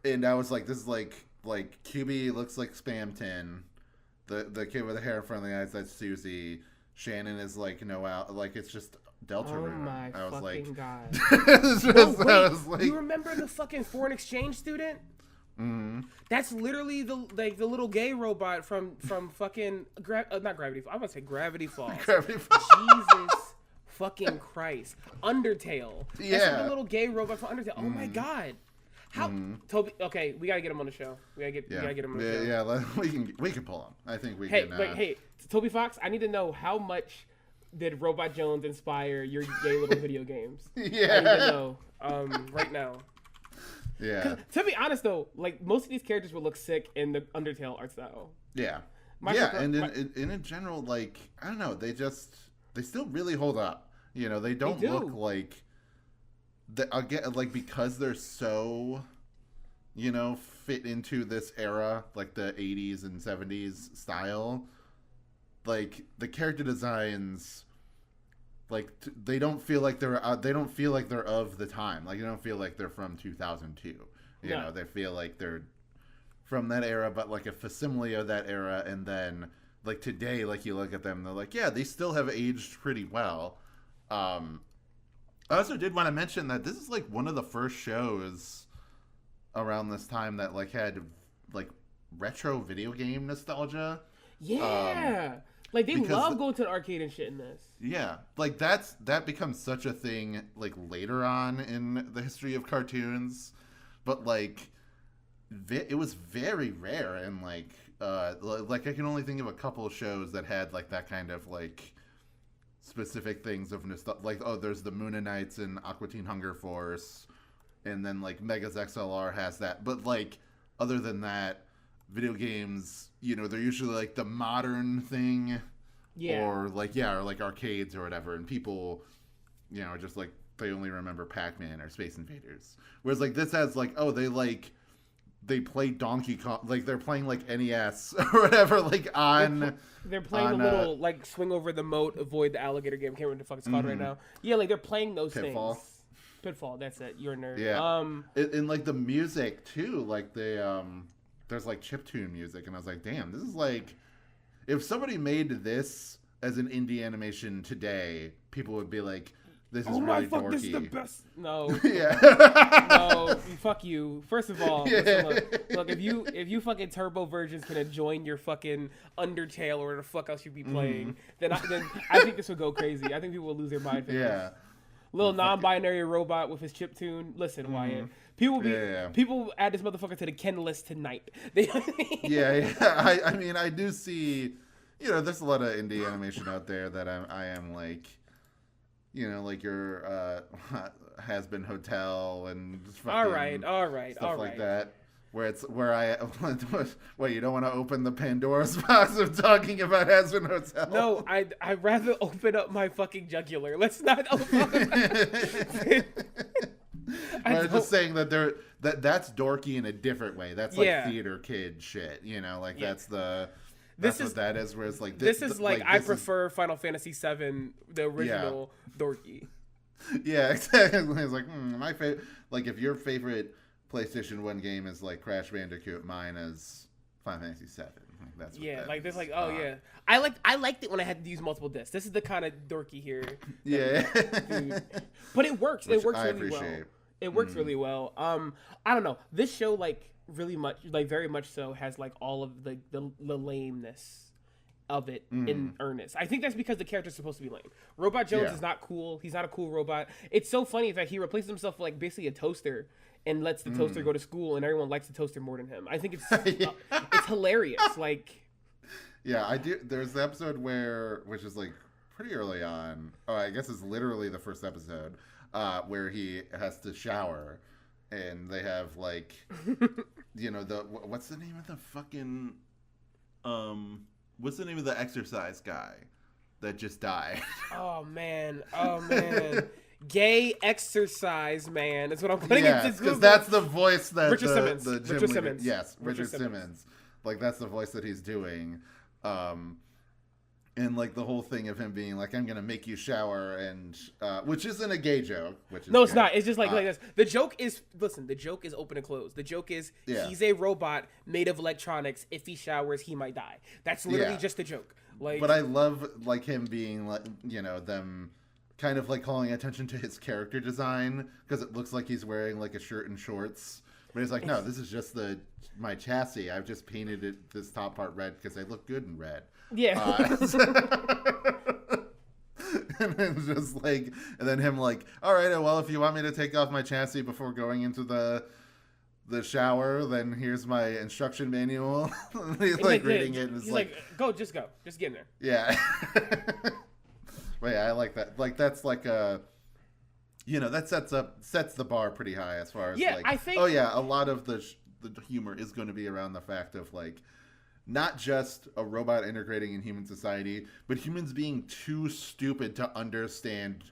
And I was like, this is like QB looks like Spam Tin. The kid with the hair in front of the eyes, that's Susie. Shannon is like Noelle. Like it's just Deltarune. Oh my fucking god! I was like, you remember the fucking foreign exchange student? Mm-hmm. That's literally the little gay robot from fucking not Gravity Falls. I want to say Gravity Falls. Gravity Falls. Jesus fucking Christ! Undertale. Yeah. That's like the little gay robot from Undertale. Oh my god! How Toby? Okay, we gotta get him on the show. We gotta get him on the show. Yeah, we can pull him. I think we can. Hey, Toby Fox, I need to know how much did Robot Jones inspire your gay little video games? Yeah, I need to know right now. Yeah. To be honest though, like most of these characters would look sick in the Undertale art style. Yeah. In general, like I don't know, they still really hold up. You know, they don't look like. Again, like because they're so, fit into this era, like the 80s and 70s style, like the character designs like they don't feel like they're of the time. Like, they don't feel like they're from 2002. You know, they feel like they're from that era, but like a facsimile of that era. And then like today, like you look at them, they're like, yeah, they still have aged pretty well. I also did want to mention that this is like one of the first shows around this time that like had like retro video game nostalgia. Yeah. Like, they love going to the arcade and shit in this. Yeah. Like, that becomes such a thing, like, later on in the history of cartoons. But, like, it was very rare. And, like, I can only think of a couple of shows that had, like, that kind of, like, specific things of nostalgia. Like, there's the Moon Knights and Aqua Teen Hunger Force. And then, like, Megas XLR has that. But, like, other than that, video games, you know, they're usually like the modern thing, or like arcades or whatever, and people, you know, are just like, they only remember Pac-Man or Space Invaders. Whereas like this has like, they play Donkey Kong, like they're playing like NES or whatever, like on. They're playing the little like swing over the moat, avoid the alligator game. I can't remember what the fuck it's called right now. Yeah, like they're playing those things. Pitfall. That's it. You're a nerd. Yeah. And like the music too, like there's like chiptune music, and I was like, damn, this is like, if somebody made this as an indie animation today, people would be like, this is really dorky. This is the best. No. Yeah. No, fuck you. First of all, look, if you fucking turbo versions can join your fucking Undertale or the fuck else you be playing, then I think this would go crazy. I think people will lose their mind for this. Little non-binary robot with his chiptune. Listen, Wyatt. People add this motherfucker to the Ken list tonight. I mean, I do see, you know, there's a lot of indie animation out there that I am like, you know, like your Has Been Hotel and all right stuff like that. Where you don't want to open the Pandora's box of talking about Has Been Hotel? No, I'd rather open up my fucking jugular. Let's not open I'm just saying that that's dorky in a different way. That's like theater kid shit, you know, like that's what that is. Where it's like I prefer Final Fantasy VII, the original dorky. Yeah, exactly. It's like my favorite. Like if your favorite PlayStation 1 game is like Crash Bandicoot, mine is Final Fantasy VII. Like, that's what like there's like I liked it when I had to use multiple discs. This is the kind of dorky here. Dude. But it works. It works really well. It works really well. I don't know. This show like really much, like very much so, has like all of the lameness of it in earnest. I think that's because the character's supposed to be lame. Robot Jones is not cool. He's not a cool robot. It's so funny that he replaces himself with like basically a toaster and lets the toaster go to school, and everyone likes the toaster more than him. I think it's it's hilarious. Like, yeah, I do. There's the episode which is like pretty early on. Oh, I guess it's literally the first episode where he has to shower, and they have like, you know, what's the name of the fucking what's the name of the exercise guy that just died? Oh man. Gay exercise man. That's what I'm putting into Google. Because that's the voice that Richard Simmons. Richard Simmons. Yes, Richard Simmons. Like that's the voice that he's doing. And like the whole thing of him being like, I'm gonna make you shower, and which isn't a gay joke. No, it's not. It's just like this. The joke is open and closed. The joke is he's a robot made of electronics. If he showers, he might die. That's literally just the joke. Like, but I love like him being like, you know, them kind of like calling attention to his character design because it looks like he's wearing like a shirt and shorts. But he's like, no, this is just my chassis. I've just painted this top part red because I look good in red. Yeah. And then just like, and then him like, all right, well, if you want me to take off my chassis before going into the shower, then here's my instruction manual. He's like reading it, and it's like, just get in there. Yeah. But yeah, I like that. Like that's like a, you know, that sets the bar pretty high as far as like, I think, a lot of the humor is going to be around the fact of like, not just a robot integrating in human society, but humans being too stupid to understand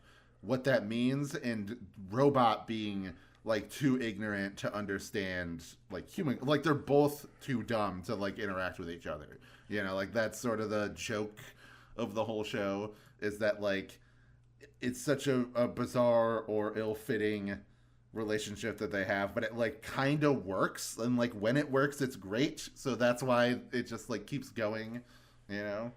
what that means, and robot being like too ignorant to understand like human, like they're both too dumb to like interact with each other. You know, like that's sort of the joke of the whole show, is that like it's such a bizarre or ill-fitting relationship that they have, but it like kind of works, and like when it works it's great, so that's why it just like keeps going, you know.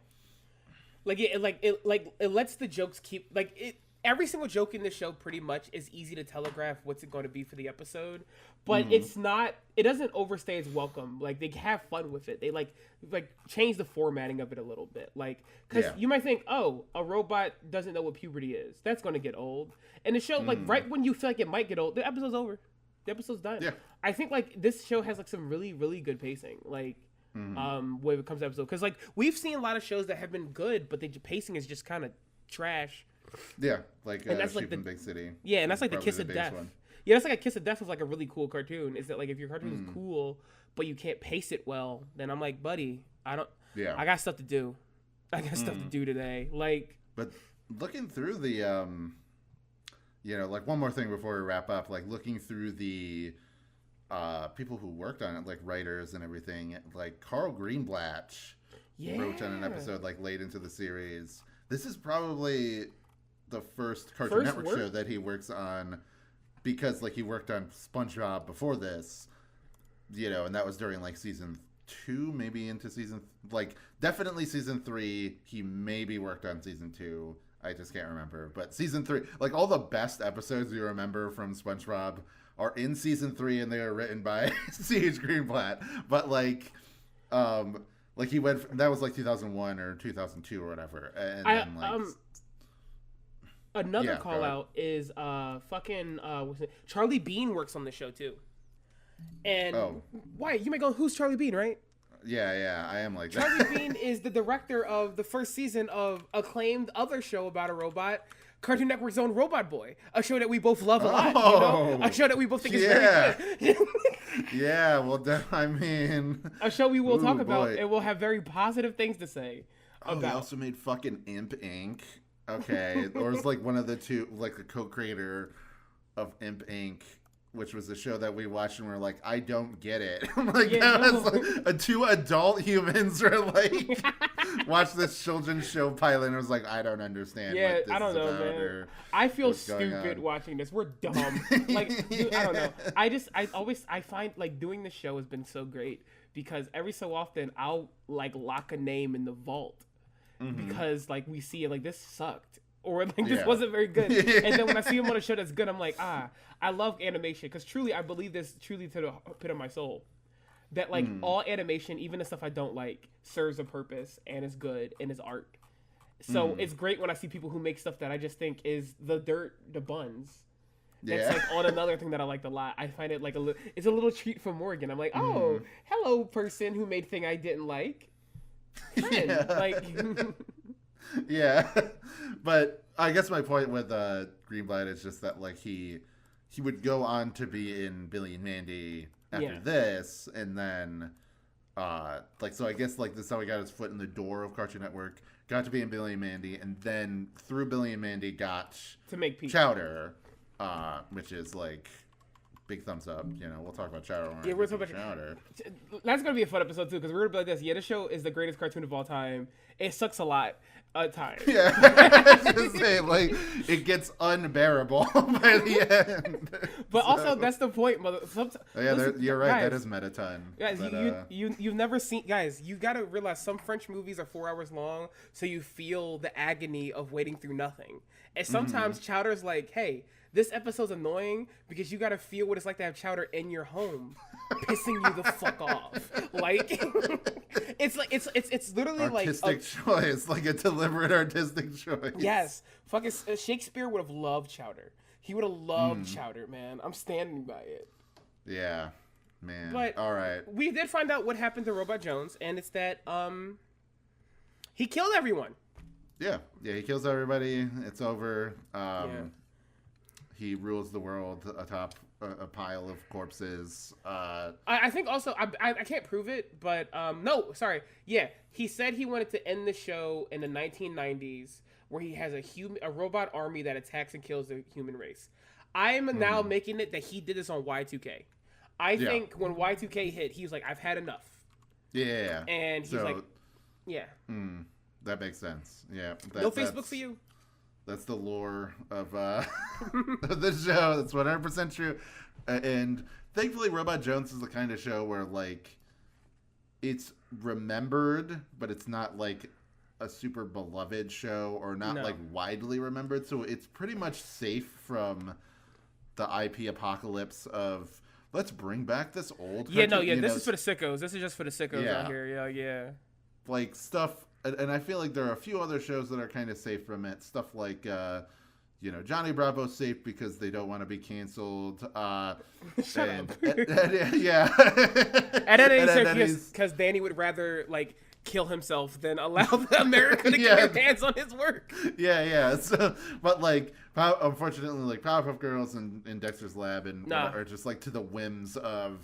Like it lets the jokes keep like it. Every single joke in the show pretty much is easy to telegraph what's it going to be for the episode, but it's not. It doesn't overstay its welcome. Like they have fun with it. They like change the formatting of it a little bit. Like because you might think, oh, a robot doesn't know what puberty is. That's going to get old. And the show, like right when you feel like it might get old, the episode's over. The episode's done. Yeah. I think like this show has like some really really good pacing. Like. When it comes to episode, because like we've seen a lot of shows that have been good, but the pacing is just kind of trash. Yeah, like and that's like the Big City. Yeah, and that's like the kiss of death. One. Yeah, that's like a kiss of death of like a really cool cartoon. Is that like if your cartoon is cool, but you can't pace it well, then I'm like, buddy, I don't. Yeah, I got stuff to do. I got stuff to do today. Like, but looking through the you know, like one more thing before we wrap up, like looking through the people who worked on it, like writers and everything, like Carl Greenblatt wrote on an episode like late into the series. This is probably the first Cartoon Network show that he works on, because like he worked on SpongeBob before this, you know, and that was during like season 2, maybe into season like definitely season 3. He maybe worked on season 2. I just can't remember, but season 3, like all the best episodes you remember from SpongeBob are in season 3, and they are written by C.H. Greenblatt. But like he went. That was like 2001 or 2002 or whatever. And then like another call out is Charlie Bean works on the show too. And why you might go, who's Charlie Bean, right? Yeah, I am like that. Charlie Bean is the director of the first season of acclaimed other show about a robot, Cartoon Network's own Robot Boy, a show that we both love a lot. You know? A show that we both think is very good. Yeah, well, I mean, a show we will talk about, and we'll have very positive things to say about. They also made fucking Imp Inc. Okay, or it's like one of the two, like the co-creator of Imp Inc., which was the show that we watched and we're like, I don't get it. Like, like two adult humans were like, watch this children's show pilot and it was like, I don't understand. Yeah, what this I don't know, man. I feel stupid watching this. We're dumb. Like, dude, I don't know. I find like doing this show has been so great because every so often I'll like lock a name in the vault because like we see it like this sucked. Or like this wasn't very good, and then when I see him on a show that's good, I'm like, I love animation because truly I believe this truly to the pit of my soul, that like all animation, even the stuff I don't like, serves a purpose and is good and is art. So it's great when I see people who make stuff that I just think is the dirt, the buns. That's like on another thing that I liked a lot. I find it like it's a little treat for Morgan. I'm like, oh, hello, person who made thing I didn't like. Friend. Like. Yeah, but I guess my point with Greenblatt is just that like he would go on to be in Billy and Mandy after this, and then like so I guess like this is how he got his foot in the door of Cartoon Network, got to be in Billy and Mandy, and then through Billy and Mandy got to make Pizza. Chowder, which is like big thumbs up. You know, we'll talk about Chowder. Yeah, we're talking about Chowder. That's gonna be a fun episode too, because we're gonna be like this. Yeah, this show is the greatest cartoon of all time. It sucks a lot at times. Yeah, I was gonna say like it gets unbearable by the end. But also that's the point, mother. Listen, you're right. Guys, that is Metaton. Guys, but, you've never seen. Guys, you gotta realize some French movies are 4 hours long, so you feel the agony of waiting through nothing. And sometimes Chowder's like, hey. This episode's annoying because you gotta feel what it's like to have Chowder in your home, pissing you the fuck off. Like, it's literally artistic choice, like a deliberate artistic choice. Yes, fucking Shakespeare would have loved Chowder. He would have loved Chowder, man. I'm standing by it. Yeah, man. But all right, we did find out what happened to Robot Jones, and it's that he killed everyone. Yeah, he kills everybody. It's over. He rules the world atop a pile of corpses. I think also, I can't prove it, but no, sorry. Yeah, he said he wanted to end the show in the 1990s where he has a robot army that attacks and kills the human race. I am now making it that he did this on Y2K. I think when Y2K hit, he was like, I've had enough. Yeah. And he's like, yeah. That makes sense. Yeah. No Facebook for you? That's the lore of the show. That's 100% true. And thankfully, Robot Jones is the kind of show where, like, it's remembered, but it's not, like, a super beloved show or not, like, widely remembered. So it's pretty much safe from the IP apocalypse of, let's bring back this old cartoon. This is for the sickos. This is just for the sickos out here. Yeah. Like, stuff... And I feel like there are a few other shows that are kind of safe from it. Stuff like, Johnny Bravo's safe because they don't want to be canceled. Shut up. Yeah. And then he said because Danny would rather, like, kill himself than allow America to get their hands on his work. Yeah. So, but, like, unfortunately, like, Powerpuff Girls and Dexter's Lab are just, like, to the whims of,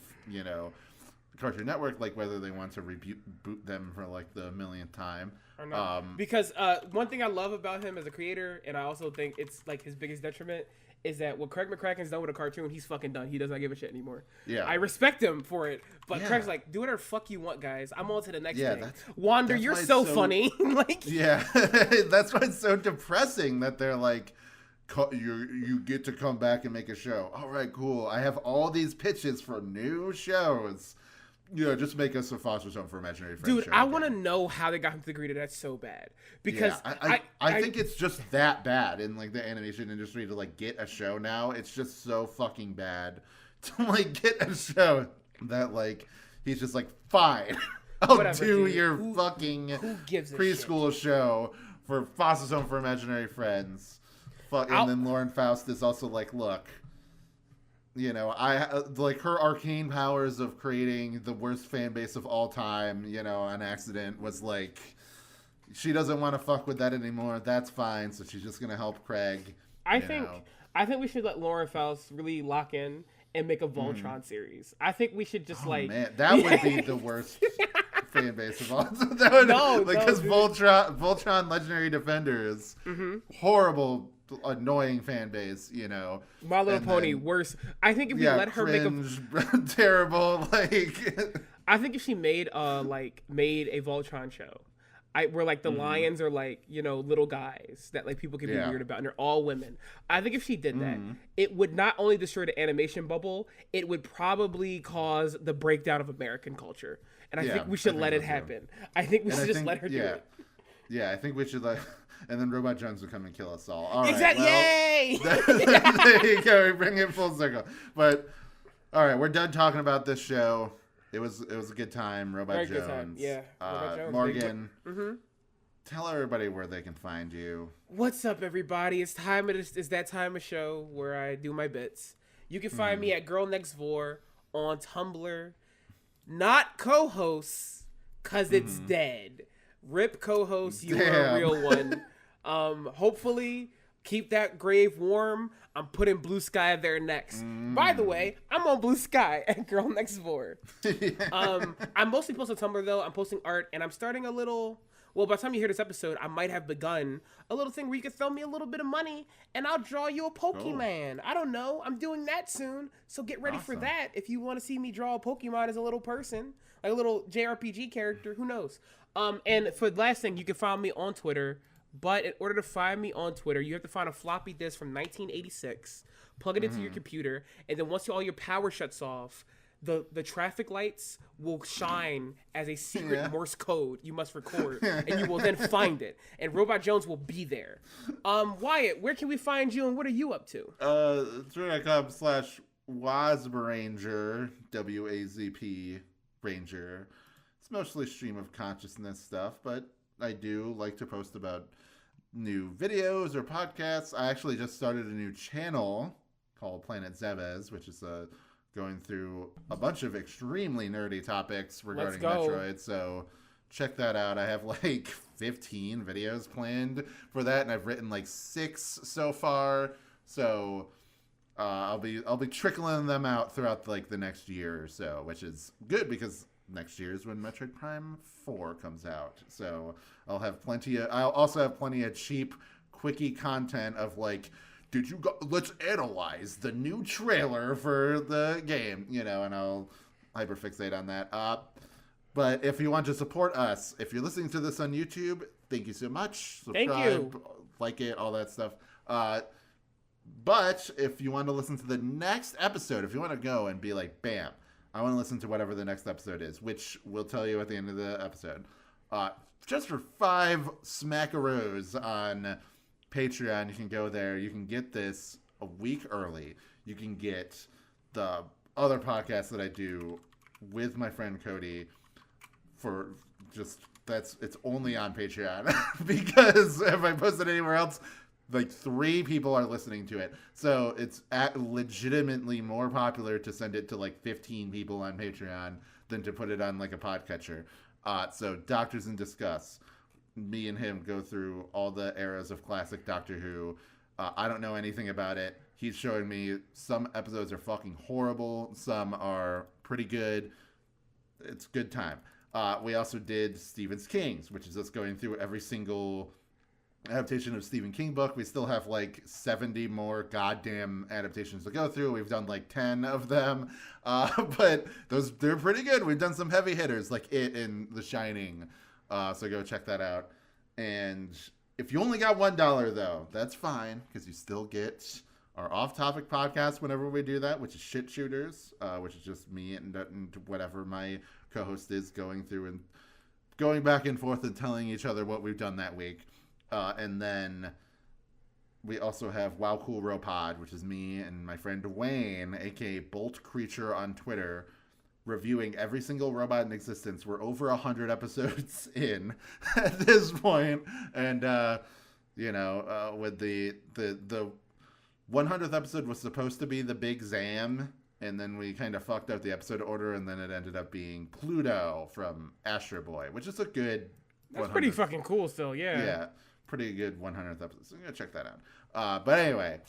Cartoon Network, like whether they want to reboot them for like the millionth time. Or not. Because one thing I love about him as a creator, and I also think it's like his biggest detriment, is that what Craig McCracken's done with a cartoon, he's fucking done. He does not give a shit anymore. Yeah. I respect him for it, but Craig's like, do whatever fuck you want, guys. I'm on to the next thing. Wander, you're so funny. Like, yeah, that's why it's so depressing that they're like, you get to come back and make a show. All right, cool. I have all these pitches for new shows. Just make us a foster home for imaginary friends. Dude, I want to know how they got him to agree to that so bad. Because I think it's just that bad in like the animation industry to like get a show now. It's just so fucking bad to like get a show that like he's just like, fine, I'll do your fucking preschool show for foster home for imaginary friends. And then Lauren Faust is also like, look. I like her arcane powers of creating the worst fan base of all time, on accident was like, she doesn't want to fuck with that anymore. That's fine. So she's just going to help Craig. I think we should let Lauren Faust really lock in and make a Voltron series. I think we should just man, that would be the worst fan base of all time. Because Voltron Legendary Defenders, horrible, annoying fan base, My Little Pony, worse. I think if we let her cringe, terrible, like. I think if she made a Voltron show, where like the lions are like little guys that like people can be weird about, and they're all women. I think if she did that, it would not only destroy the animation bubble, it would probably cause the breakdown of American culture. And I think we should let it happen. I think we should just let her do it. Yeah, I think we should let. And then Robot Jones will come and kill us all. All right. Exactly. Yay! There you go. We bring it full circle. But all right, we're done talking about this show. It was a good time. Robot Jones. Good time. Yeah. Robot Jones, Morgan. Tell everybody where they can find you. What's up, everybody? It's that time of show where I do my bits. You can find me at Girl Next Vor on Tumblr. Not co-hosts, cause it's dead. Rip co-host, you are a real one. Hopefully, keep that grave warm. I'm putting Blue Sky there next. By the way, I'm on Blue Sky at Girl Next Door. I'm mostly posting Tumblr though. I'm posting art, and I'm starting a little. Well, by the time you hear this episode, I might have begun a little thing where you can throw me a little bit of money, and I'll draw you a Pokemon. Cool. I don't know. I'm doing that soon, so get ready for that. If you want to see me draw a Pokemon as a little person, like a little JRPG character, who knows? And for the last thing, you can find me on Twitter. But in order to find me on Twitter, you have to find a floppy disk from 1986, plug it into your computer, and then once all your power shuts off, the traffic lights will shine as a secret Morse code you must record, and you will then find it. And Robot Jones will be there. Wyatt, where can we find you, and what are you up to? Twitter.com/WazPranger, WAZP Ranger. It's mostly stream of consciousness stuff, but I do like to post about new videos or podcasts. I actually just started a new channel called Planet Zevez, which is going through a bunch of extremely nerdy topics regarding Metroid. So check that out. I have like 15 videos planned for that, and I've written like 6 so far. So I'll be trickling them out throughout like the next year or so, which is good because next year is when Metroid Prime 4 comes out. So I'll also have plenty of cheap, quickie content of like, let's analyze the new trailer for the game, and I'll hyperfixate on that. But if you want to support us, if you're listening to this on YouTube, thank you so much. Subscribe. Thank you. like it, all that stuff. But if you want to listen to the next episode, if you want to go and be like, bam, I want to listen to whatever the next episode is, which we'll tell you at the end of the episode. Just for 5 smackaroos on Patreon, you can go there. You can get this a week early. You can get the other podcast that I do with my friend Cody for just, it's only on Patreon because if I post it anywhere else, like 3 people are listening to it. So it's legitimately more popular to send it to like 15 people on Patreon than to put it on like a podcatcher. So Doctors in Discuss, me and him go through all the eras of classic Doctor Who. I don't know anything about it. He's showing me some episodes are fucking horrible. Some are pretty good. It's a good time. We also did Stephen King's, which is us going through every single adaptation of Stephen King book. We still have like 70 more goddamn adaptations to go through. We've done like 10 of them, but they're pretty good. We've done some heavy hitters like It and The Shining, so go check that out. And if you only got $1 though, that's fine, because you still get our off-topic podcast whenever we do that, which is Shit Shooters, which is just me and whatever my co-host is going through and going back and forth and telling each other what we've done that week. And then we also have Wow Cool Ro Pod, which is me and my friend Wayne, aka Bolt Creature on Twitter, reviewing every single robot in existence. We're over 100 episodes in at this point, and with the 100th episode was supposed to be the Big Zam, and then we kind of fucked up the episode order, and then it ended up being Pluto from Astro Boy, which is a good. That's pretty fucking cool, still. Yeah. Yeah. Pretty good 100th episode. So I'm going to check that out. But anyway,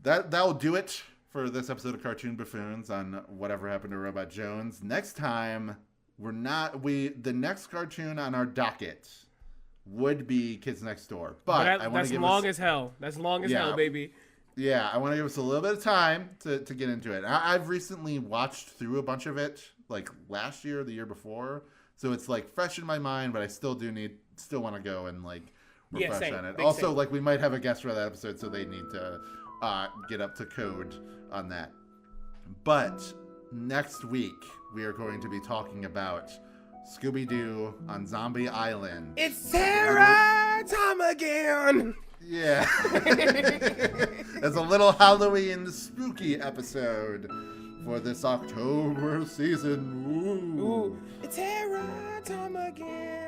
that'll do it for this episode of Cartoon Buffoons on Whatever Happened to Robot Jones. Next time, the next cartoon on our docket would be Kids Next Door. But that's long as hell. That's long as hell, baby. Yeah, I want to give us a little bit of time to get into it. I've recently watched through a bunch of it, like last year or the year before. So it's like fresh in my mind, but I still want to go and like refresh on it. Also, like we might have a guest for that episode, so they need to get up to code on that. But next week we are going to be talking about Scooby-Doo on Zombie Island. It's Terror time again. Yeah. It's a little Halloween spooky episode for this October season. Ooh. It's Terror time again.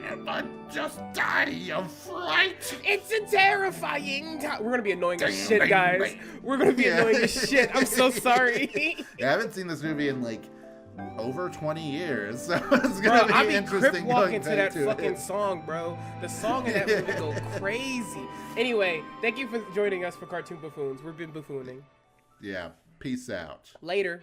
Am I just dying of fright? It's a terrifying time. We're going to be annoying as shit, guys. We're going to be annoying as shit. I'm so sorry. I haven't seen this movie in like over 20 years, so it's going to be interesting going to that fucking song, bro. The song in that movie go crazy. Anyway, thank you for joining us for Cartoon Buffoons. We've been buffooning. Yeah. Peace out. Later.